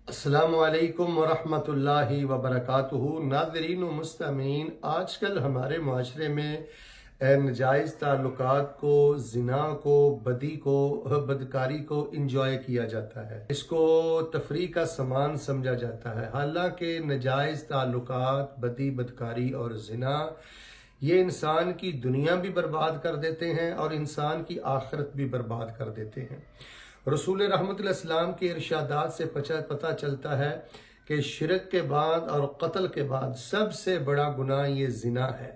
السلام علیکم ورحمۃ اللہ وبرکاتہ۔ ناظرین و مستمعین، آج کل ہمارے معاشرے میں ناجائز تعلقات کو، زنا کو، بدی کو، بدکاری کو انجوائے کیا جاتا ہے، اس کو تفریح کا سامان سمجھا جاتا ہے۔ حالانکہ ناجائز تعلقات، بدی، بدکاری اور زنا یہ انسان کی دنیا بھی برباد کر دیتے ہیں اور انسان کی آخرت بھی برباد کر دیتے ہیں۔ رسول رحمت علیہ السلام کے ارشادات سے پتہ چلتا ہے کہ شرک کے بعد اور قتل کے بعد سب سے بڑا گناہ یہ زنا ہے۔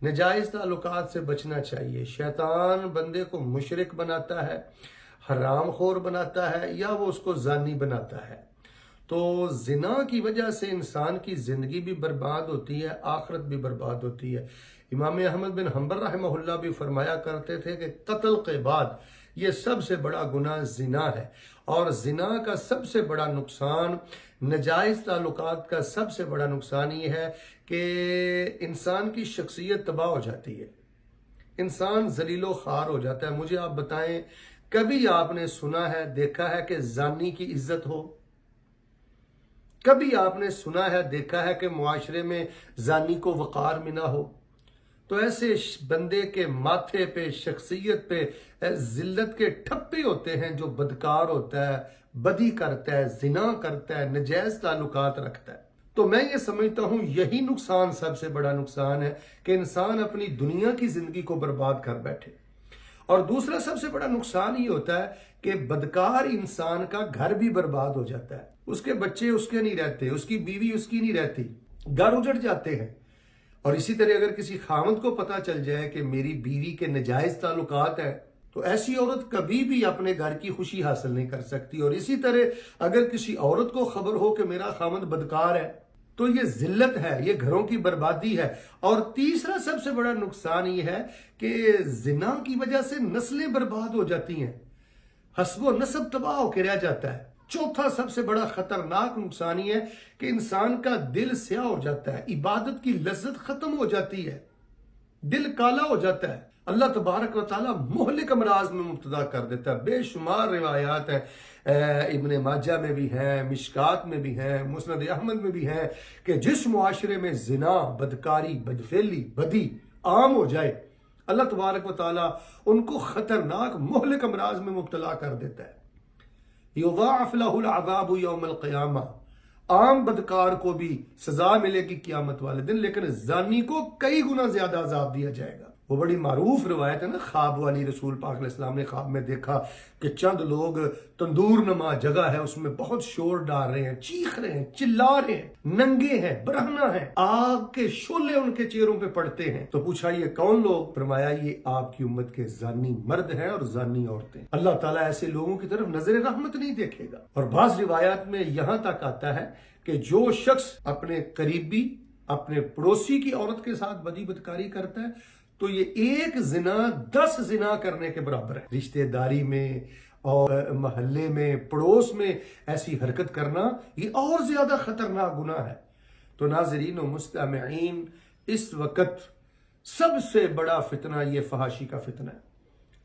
ناجائز تعلقات سے بچنا چاہیے۔ شیطان بندے کو مشرک بناتا ہے، حرام خور بناتا ہے، یا وہ اس کو زانی بناتا ہے۔ تو زنا کی وجہ سے انسان کی زندگی بھی برباد ہوتی ہے، آخرت بھی برباد ہوتی ہے۔ امام احمد بن حنبل رحمہ اللہ بھی فرمایا کرتے تھے کہ قتل کے بعد یہ سب سے بڑا گناہ زنا ہے، اور زنا کا سب سے بڑا نقصان، ناجائز تعلقات کا سب سے بڑا نقصان یہ ہے کہ انسان کی شخصیت تباہ ہو جاتی ہے، انسان ذلیل و خوار ہو جاتا ہے۔ مجھے آپ بتائیں، کبھی آپ نے سنا ہے، دیکھا ہے کہ زانی کی عزت ہو؟ کبھی آپ نے سنا ہے، دیکھا ہے کہ معاشرے میں زانی کو وقار ملا ہو؟ تو ایسے بندے کے ماتھے پہ، شخصیت پہ ذلت کے ٹھپے ہوتے ہیں جو بدکار ہوتا ہے، بدی کرتا ہے، زنا کرتا ہے، ناجائز تعلقات رکھتا ہے۔ تو میں یہ سمجھتا ہوں یہی نقصان، سب سے بڑا نقصان ہے کہ انسان اپنی دنیا کی زندگی کو برباد کر بیٹھے۔ اور دوسرا سب سے بڑا نقصان یہ ہوتا ہے کہ بدکار انسان کا گھر بھی برباد ہو جاتا ہے، اس کے بچے اس کے نہیں رہتے، اس کی بیوی اس کی نہیں رہتی، گھر اجڑ جاتے ہیں۔ اور اسی طرح اگر کسی خاوند کو پتہ چل جائے کہ میری بیوی کے ناجائز تعلقات ہیں، تو ایسی عورت کبھی بھی اپنے گھر کی خوشی حاصل نہیں کر سکتی۔ اور اسی طرح اگر کسی عورت کو خبر ہو کہ میرا خاوند بدکار ہے، تو یہ ذلت ہے، یہ گھروں کی بربادی ہے۔ اور تیسرا سب سے بڑا نقصان یہ ہے کہ زنا کی وجہ سے نسلیں برباد ہو جاتی ہیں، حسب و نسب تباہ ہو کے رہ جاتا ہے۔ چوتھا سب سے بڑا خطرناک نقصان یہ ہے کہ انسان کا دل سیاہ ہو جاتا ہے، عبادت کی لذت ختم ہو جاتی ہے، دل کالا ہو جاتا ہے، اللہ تبارک و تعالیٰ مہلک امراض میں مبتلا کر دیتا ہے۔ بے شمار روایات ہیں، ابن ماجہ میں بھی ہیں، مشکات میں بھی ہیں، مسند احمد میں بھی ہیں، کہ جس معاشرے میں زنا، بدکاری، بدفعلی، بدی عام ہو جائے، اللہ تبارک و تعالیٰ ان کو خطرناک مہلک امراض میں مبتلا کر دیتا ہے۔ یضاعف له العذاب یوم القیامہ، عام بدکار کو بھی سزا ملے گی قیامت والے دن، لیکن زانی کو کئی گنا زیادہ عذاب دیا جائے گا۔ وہ بڑی معروف روایت ہے نا، خواب والی۔ رسول پاک علیہ السلام نے خواب میں دیکھا کہ چند لوگ تندور نما جگہ ہے، اس میں بہت شور ڈال رہے ہیں، چیخ رہے ہیں، چلا رہے ہیں، ننگے ہیں، برہنہ ہیں، آگ کے شعلے ان کے چہروں پہ پڑتے ہیں۔ تو پوچھا یہ کون لوگ؟ فرمایا یہ آپ کی امت کے زانی مرد ہیں اور زانی عورتیں۔ اللہ تعالیٰ ایسے لوگوں کی طرف نظر رحمت نہیں دیکھے گا۔ اور بعض روایات میں یہاں تک آتا ہے کہ جو شخص اپنے قریبی، اپنے پڑوسی کی عورت کے ساتھ بدی بدکاری کرتا ہے، تو یہ ایک زنا 10 زنا کرنے کے برابر ہے۔ رشتہ داری میں اور محلے میں، پڑوس میں ایسی حرکت کرنا یہ اور زیادہ خطرناک گناہ ہے۔ تو ناظرین و مستمعین، اس وقت سب سے بڑا فتنہ یہ فحاشی کا فتنہ ہے،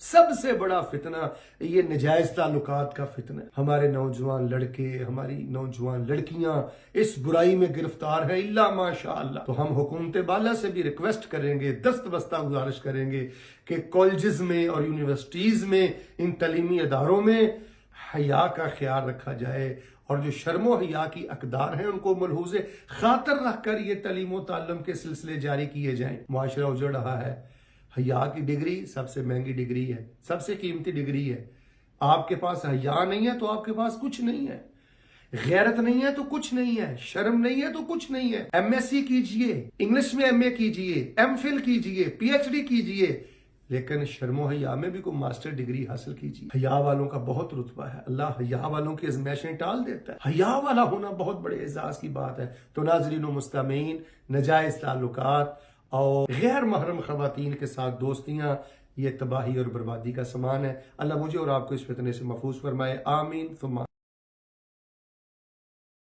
سب سے بڑا فتنہ یہ ناجائز تعلقات کا فتنہ ہے۔ ہمارے نوجوان لڑکے، ہماری نوجوان لڑکیاں اس برائی میں گرفتار ہیں، الا ماشاء اللہ۔ تو ہم حکومت بالا سے بھی ریکویسٹ کریں گے، دست بستہ گزارش کریں گے کہ کالجز میں اور یونیورسٹیز میں، ان تعلیمی اداروں میں حیا کا خیال رکھا جائے، اور جو شرم و حیا کی اقدار ہیں ان کو ملحوظ خاطر رکھ کر یہ تعلیم و تعلم کے سلسلے جاری کیے جائیں۔ معاشرہ اجڑ رہا ہے، حیا کی ڈگری سب سے مہنگی ڈگری ہے، سب سے قیمتی ڈگری ہے۔ آپ کے پاس حیا نہیں ہے تو آپ کے پاس کچھ نہیں ہے، غیرت نہیں ہے تو کچھ نہیں ہے، شرم نہیں ہے تو کچھ نہیں ہے۔ ایم ایس سی کیجئے، انگلش میں ایم اے کیجئے، ایم فل کیجئے، پی ایچ ڈی کیجئے، لیکن شرم و حیا میں بھی کوئی ماسٹر ڈگری حاصل کیجئے۔ حیا والوں کا بہت رتبہ ہے، اللہ حیا والوں کی ازمائشیں ٹال دیتا ہے۔ حیا والا ہونا بہت بڑے اعزاز کی بات ہے۔ تو ناظرین و مستمعین، ناجائز تعلقات اور غیر محرم خواتین کے ساتھ دوستیاں یہ تباہی اور بربادی کا سامان ہے۔ اللہ مجھے اور آپ کو اس فتنے سے محفوظ فرمائے، آمین ثم